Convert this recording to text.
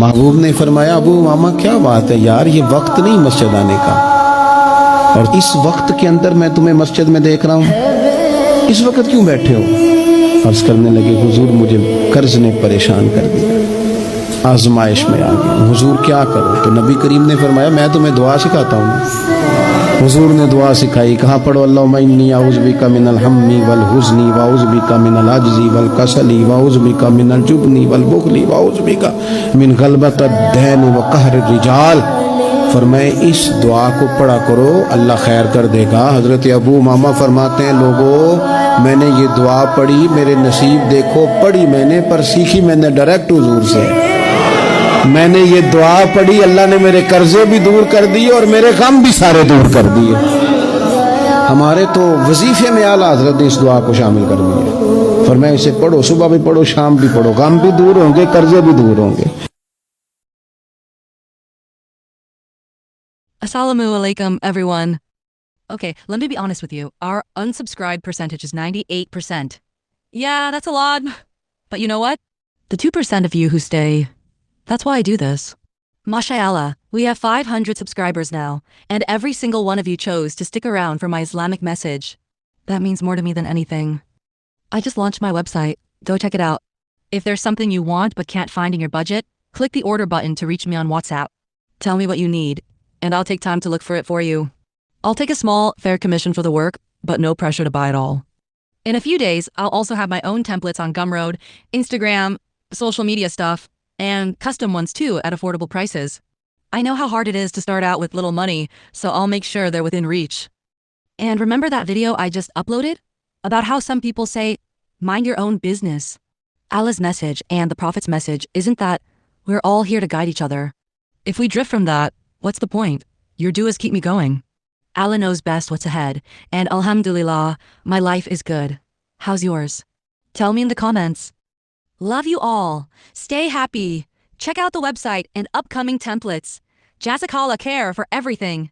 महबूब ने फरमाया, अबू मामा क्या बात है यार, ये वक्त नहीं मस्जिद आने का, और इस वक्त के अंदर मैं तुम्हें मस्जिद में देख रहा हूँ, इस वक्त क्यों बैठे हो? अर्ज करने लगे, हुजूर मुझे कर्ज ने परेशान कर दिया, आजमाइश में आ गया, हुजूर क्या करो? तो नबी करीम ने फरमाया, मैं तुम्हें दुआ सिखाता हूँ। हुजूर ने दुआ सिखाई, कहाँ पढ़ो, अल्लाहुम्मा इन्नी औज़ु बिका मिनल हम्मी वल हुज़्नी व औज़ु बिका मिनल अज्ज़ी वल कसली व औज़ु बिका मिनल जुब्नी वल बुख़ली व औज़ु बिका मिन ग़लबतिद दैन व क़हरिर रिजाल। फरमाए इस दुआ को पढ़ा करो, अल्लाह खैर कर देगा। हज़रत अबू मामा फरमाते हैं, लोगों मैंने ये दुआ पढ़ी, मेरे नसीब देखो, पढ़ी मैंने पर सीखी मैंने डायरेक्ट हुजूर से। मैंने ये दुआ पढ़ी, अल्लाह ने मेरे कर्जे भी दूर कर दिए और मेरे गम भी सारे दूर कर दिए। हमारे तो वजीफे में आला हजरत ने इस दुआ को शामिल कर दिया। फरमाया इसे पढ़ो, सुबह भी पढ़ो, शाम भी पढ़ो, गम भी दूर होंगे, कर्जे भी दूर होंगे। Assalamu alaikum, everyone. Okay, let me be honest with you. Our unsubscribed percentage is 98%. Yeah, that's a lot. But you know what? The 2% of you who stay, that's why I do this. MashaAllah, we have 500 subscribers now, and every single one of you chose to stick around for my Islamic message. That means more to me than anything. I just launched my website. Go check it out. If there's something you want but can't find in your budget, click the order button to reach me on WhatsApp. Tell me what you need, and I'll take time to look for it for you. I'll take a small, fair commission for the work, but no pressure to buy it all. In a few days, I'll also have my own templates on Gumroad, Instagram, social media stuff, and custom ones too at affordable prices. I know how hard it is to start out with little money, so I'll make sure they're within reach. And remember that video I just uploaded? About how some people say, mind your own business. Allah's message and the Prophet's message isn't that we're all here to guide each other. If we drift from that, what's the point? Your du'as keep me going. Allah knows best what's ahead, and alhamdulillah, my life is good. How's yours? Tell me in the comments. Love you all. Stay happy. Check out the website and upcoming templates. Jazakallah care for everything.